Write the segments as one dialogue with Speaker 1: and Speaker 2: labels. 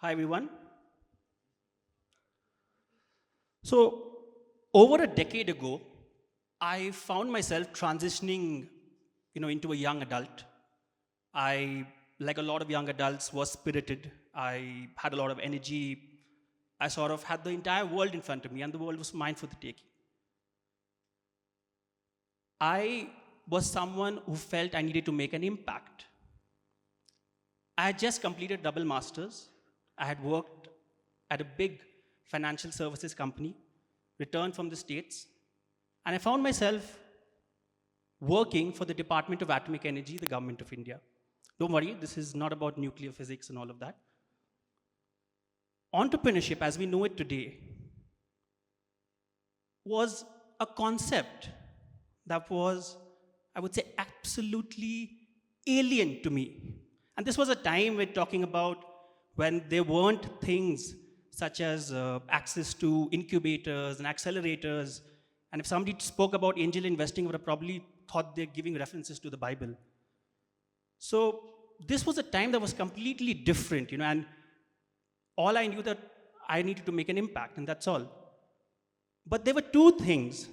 Speaker 1: Hi everyone. So, over a decade ago, I found myself transitioning, into a young adult. I, like a lot of young adults, was spirited. I had a lot of energy. I sort of had the entire world in front of me, and the world was mine for the taking. I was someone who felt I needed to make an impact. I had just completed double masters. I had worked at a big financial services company, returned from the States, and I found myself working for the Department of Atomic Energy, the government of India. Don't worry, this is not about nuclear physics and all of that. Entrepreneurship, as we know it today, was a concept that was, I would say, absolutely alien to me. And this was a time we're talking about when there weren't things such as access to incubators and accelerators. And if somebody spoke about angel investing, would have probably thought they're giving references to the Bible. So this was a time that was completely different, and all I knew that I needed to make an impact, and that's all. But there were two things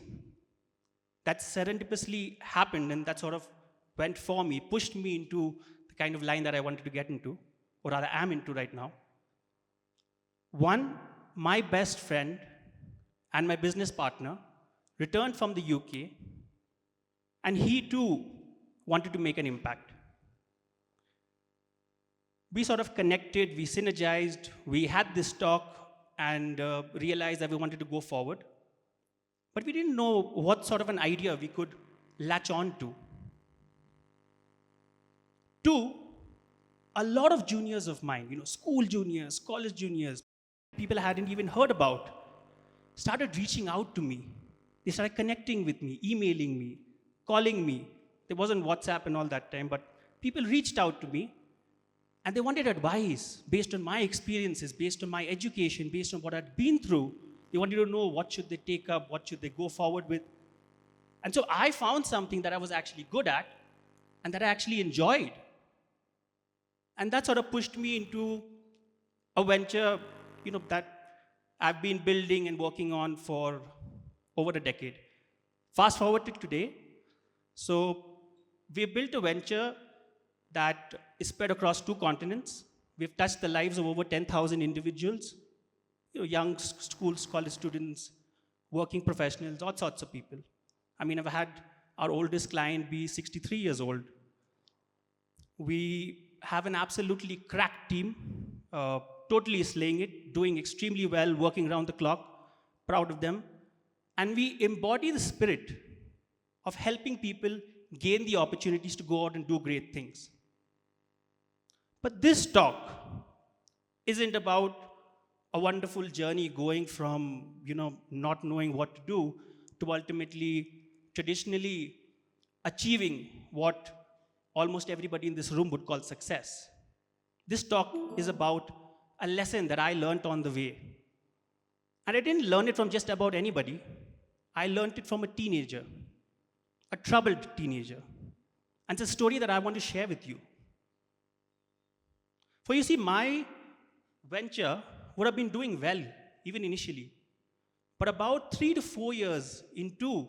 Speaker 1: that serendipitously happened and that sort of went for me, pushed me into the kind of line that I wanted to get into, or rather am into right now. One, my best friend and my business partner returned from the UK, and he too wanted to make an impact. We sort of connected, we synergized, we had this talk, and realized that we wanted to go forward. But we didn't know what sort of an idea we could latch on to. Two, a lot of juniors of mine, school juniors, college juniors, people I hadn't even heard about, started reaching out to me. They started connecting with me, emailing me, calling me. There wasn't WhatsApp and all that time, but people reached out to me and they wanted advice based on my experiences, based on my education, based on what I'd been through. They wanted to know what should they take up, what should they go forward with. And so I found something that I was actually good at and that I actually enjoyed. And that sort of pushed me into a venture, that I've been building and working on for over a decade. Fast forward to today. So we built a venture that is spread across 2 continents. We've touched the lives of over 10,000 individuals, young schools, college students, working professionals, all sorts of people. I mean, I've had our oldest client be 63 years old. We have an absolutely crack team, totally slaying it, doing extremely well, working around the clock, proud of them. And we embody the spirit of helping people gain the opportunities to go out and do great things. But this talk isn't about a wonderful journey going from, not knowing what to do to ultimately, traditionally achieving what almost everybody in this room would call success. This talk is about a lesson that I learned on the way. And I didn't learn it from just about anybody. I learned it from a teenager, a troubled teenager. And it's a story that I want to share with you. For you see, my venture would have been doing well, even initially. But about 3 to 4 years into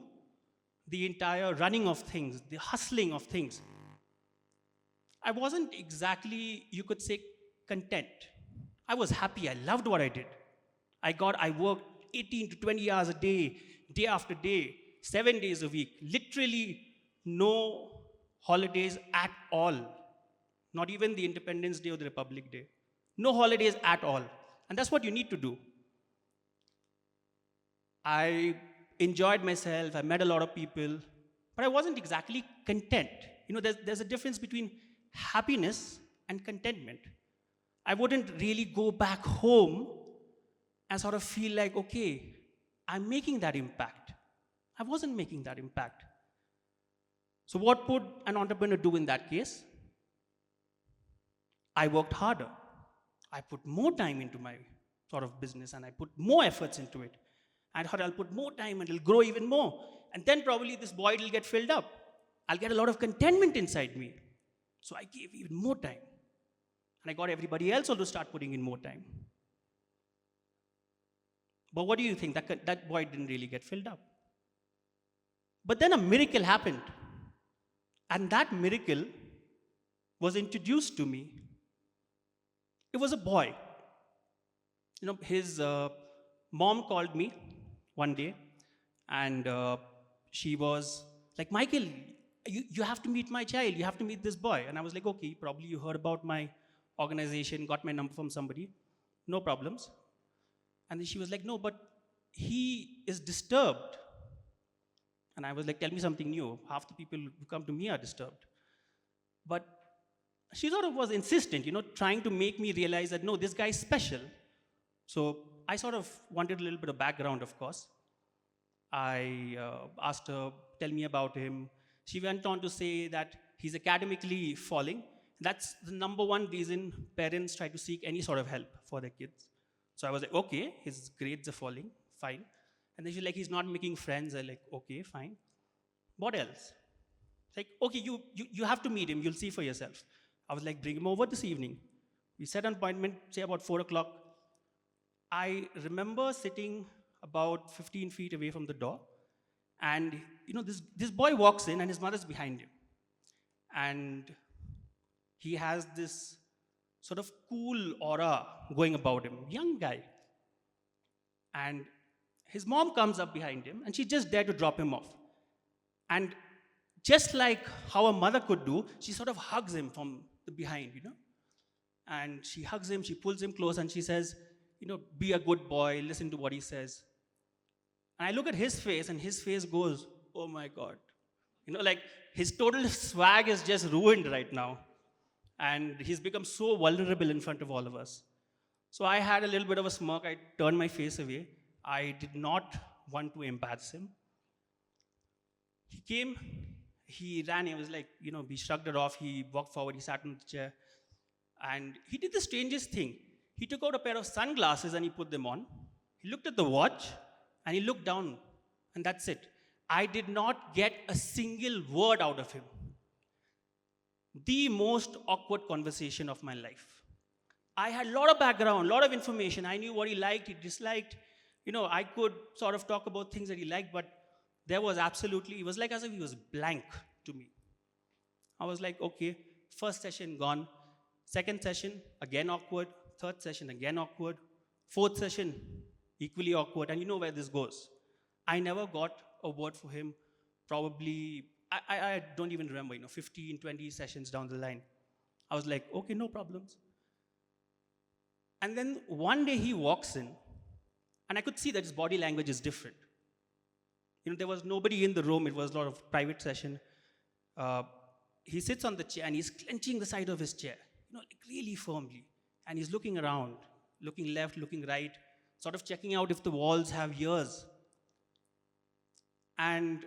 Speaker 1: the entire running of things, the hustling of things, I wasn't exactly, you could say, content. I was happy. I loved what I did. I worked 18 to 20 hours a day, day after day, 7 days a week, literally no holidays at all. Not even the Independence Day or the Republic Day. No holidays at all. And that's what you need to do. I enjoyed myself. I met a lot of people. But I wasn't exactly content. There's a difference between happiness and contentment. I wouldn't really go back home and sort of feel like, okay, I'm making that impact. I wasn't making that impact. So what would an entrepreneur do in that case? I worked harder. I put more time into my sort of business and I put more efforts into it. I thought I'll put more time and it'll grow even more. And then probably this void will get filled up. I'll get a lot of contentment inside me. So I gave even more time. And I got everybody else also to start putting in more time. But what do you think? That void didn't really get filled up. But then a miracle happened. And that miracle was introduced to me. It was a boy. His mom called me one day, and she was like, Michael, you have to meet my child. You have to meet this boy. And I was like, okay, probably you heard about my organization, got my number from somebody. No problems. And then she was like, no, but he is disturbed. And I was like, tell me something new. Half the people who come to me are disturbed. But she sort of was insistent, trying to make me realize that, no, this guy is special. So I sort of wanted a little bit of background, of course. I asked her, tell me about him. She went on to say that he's academically falling. That's the number one reason parents try to seek any sort of help for their kids. So I was like, okay, his grades are falling, fine. And then she's like, he's not making friends. I'm like, okay, fine. What else? Like, okay, you have to meet him. You'll see for yourself. I was like, bring him over this evening. We set an appointment, say about 4 o'clock. I remember sitting about 15 feet away from the door. And, this boy walks in and his mother's behind him. And he has this sort of cool aura going about him, young guy. And his mom comes up behind him and she's just there to drop him off. And just like how a mother could do, she sort of hugs him from the behind, And she hugs him, she pulls him close and she says, be a good boy, listen to what he says. And I look at his face and his face goes, oh my God. Like his total swag is just ruined right now. And he's become so vulnerable in front of all of us. So I had a little bit of a smirk. I turned my face away. I did not want to embarrass him. He came, he ran, he was like, we shrugged it off. He walked forward, he sat in the chair. And he did the strangest thing. He took out a pair of sunglasses and he put them on. He looked at the watch and he looked down. And that's it. I did not get a single word out of him. The most awkward conversation of my life. I had a lot of background, a lot of information. I knew what he liked, he disliked. I could sort of talk about things that he liked, but there was absolutely, it was like as if he was blank to me. I was like, okay, first session gone. Second session, again awkward. Third session, again awkward. Fourth session, equally awkward. And you know where this goes. I never got a word for him, probably, I don't even remember, 15, 20 sessions down the line. I was like, okay, no problems. And then one day he walks in, and I could see that his body language is different. There was nobody in the room. It was a lot of private session. He sits on the chair, and he's clenching the side of his chair, like really firmly. And he's looking around, looking left, looking right, sort of checking out if the walls have ears. And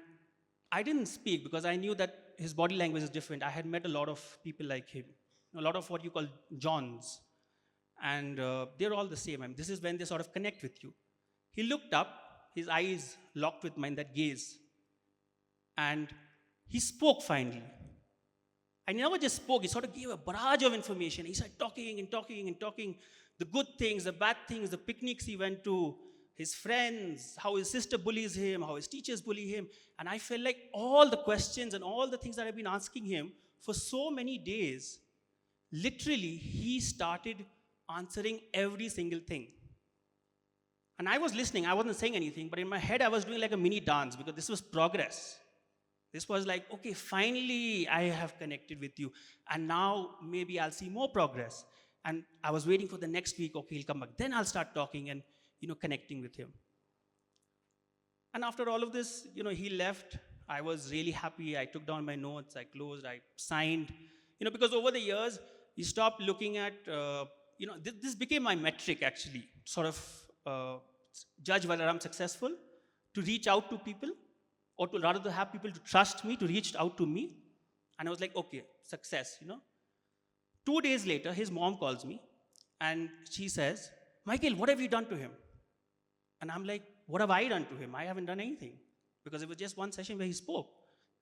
Speaker 1: I didn't speak because I knew that his body language is different. I had met a lot of people like him, a lot of what you call Johns. And they're all the same. This is when they sort of connect with you. He looked up, his eyes locked with mine, that gaze. And he spoke finally. And he never just spoke, he sort of gave a barrage of information. He started talking and talking and talking. The good things, the bad things, the picnics he went to, his friends, how his sister bullies him, how his teachers bully him. And I felt like all the questions and all the things that I've been asking him for so many days, literally, he started answering every single thing. And I was listening, I wasn't saying anything, but in my head I was doing like a mini dance because this was progress. This was like, okay, finally I have connected with you. And now maybe I'll see more progress. And I was waiting for the next week, okay, he'll come back. Then I'll start talking and, connecting with him. And after all of this, he left. I was really happy. I took down my notes, I closed, I signed. Because over the years, you stopped looking at, this became my metric actually, sort of judge whether I'm successful, to reach out to people, or to rather to have people to trust me, to reach out to me. And I was like, okay, success, 2 days later, his mom calls me and she says, Michael, what have you done to him? And I'm like, what have I done to him? I haven't done anything. Because it was just one session where he spoke.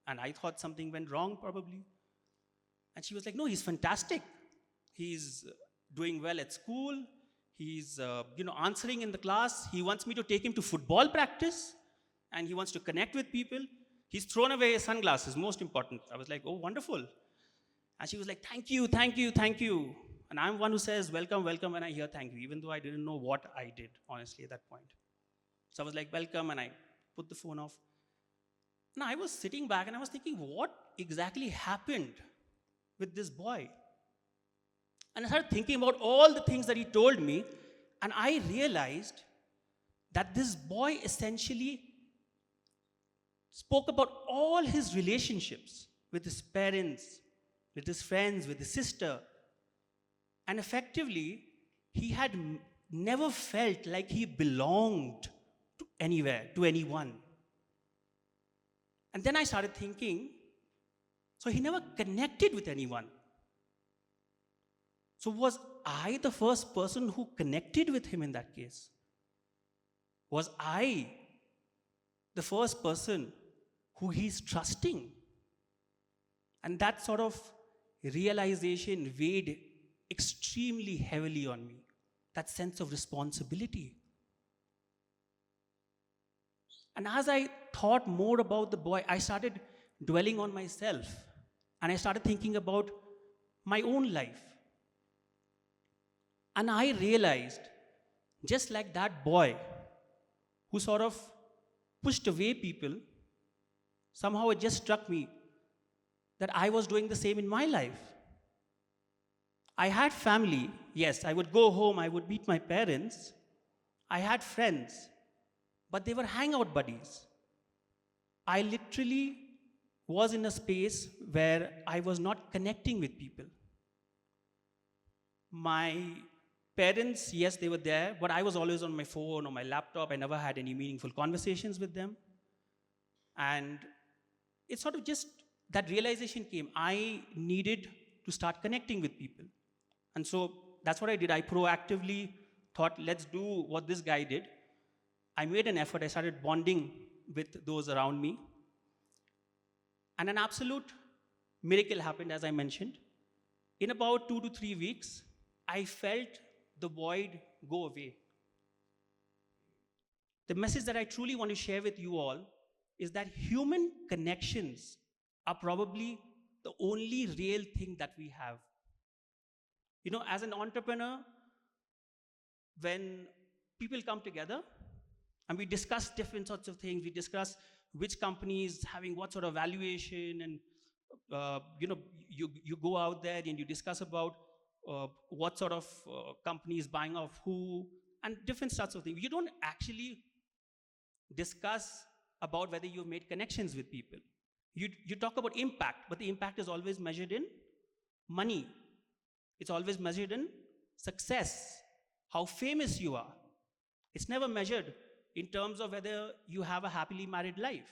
Speaker 1: And I thought something went wrong probably. And she was like, no, he's fantastic. He's doing well at school. He's answering in the class. He wants me to take him to football practice, and he wants to connect with people. He's thrown away his sunglasses, most important. I was like, oh, wonderful. And she was like, thank you, thank you, thank you. And I'm one who says, welcome, welcome, when I hear thank you, even though I didn't know what I did, honestly, at that point. So I was like, welcome, and I put the phone off. Now I was sitting back and I was thinking, what exactly happened with this boy? And I started thinking about all the things that he told me, and I realized that this boy essentially spoke about all his relationships with his parents, with his friends, with his sister. And effectively, he had never felt like he belonged to anywhere, to anyone. And then I started thinking, so he never connected with anyone. So was I the first person who connected with him in that case? Was I the first person who he's trusting? And that sort of realization weighed extremely heavily on me, that sense of responsibility. And as I thought more about the boy, I started dwelling on myself, and I started thinking about my own life. And I realized, just like that boy who sort of pushed away people, somehow it just struck me that I was doing the same in my life. I had family. Yes, I would go home, I would meet my parents. I had friends, but they were hangout buddies. I literally was in a space where I was not connecting with people. My parents, yes, they were there, but I was always on my phone or my laptop. I never had any meaningful conversations with them. And it sort of just, that realization came. I needed to start connecting with people. And so that's what I did. I proactively thought, let's do what this guy did. I made an effort. I started bonding with those around me. And an absolute miracle happened, as I mentioned. In about 2 to 3 weeks, I felt the void go away. The message that I truly want to share with you all is that human connections are probably the only real thing that we have. You know, as an entrepreneur, when people come together and we discuss different sorts of things, we discuss which company is having what sort of valuation, and you go out there and you discuss about what sort of company is buying off who, and different sorts of things. You don't actually discuss about whether you've made connections with people. You talk about impact, but the impact is always measured in money. It's always measured in success, how famous you are. It's never measured in terms of whether you have a happily married life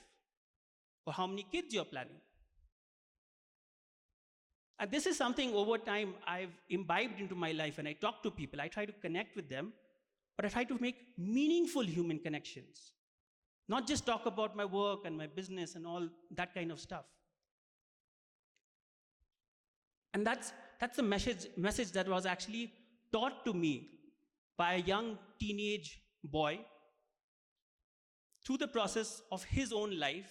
Speaker 1: or how many kids you're planning. And this is something over time I've imbibed into my life. When I talk to people, I try to connect with them, but I try to make meaningful human connections. Not just talk about my work and my business and all that kind of stuff. And that's the message that was actually taught to me by a young teenage boy. Through the process of his own life,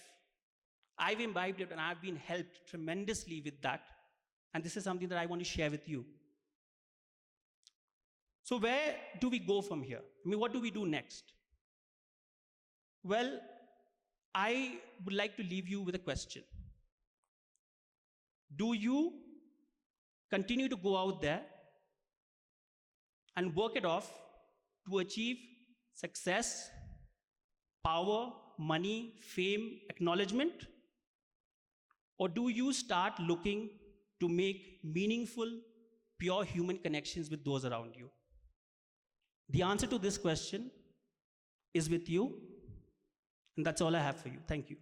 Speaker 1: I've imbibed it and I've been helped tremendously with that. And this is something that I want to share with you. So where do we go from here? I mean, what do we do next? Well, I would like to leave you with a question. Do you continue to go out there and work it off to achieve success, power, money, fame, acknowledgement? Or do you start looking to make meaningful, pure human connections with those around you? The answer to this question is with you, and that's all I have for you. Thank you.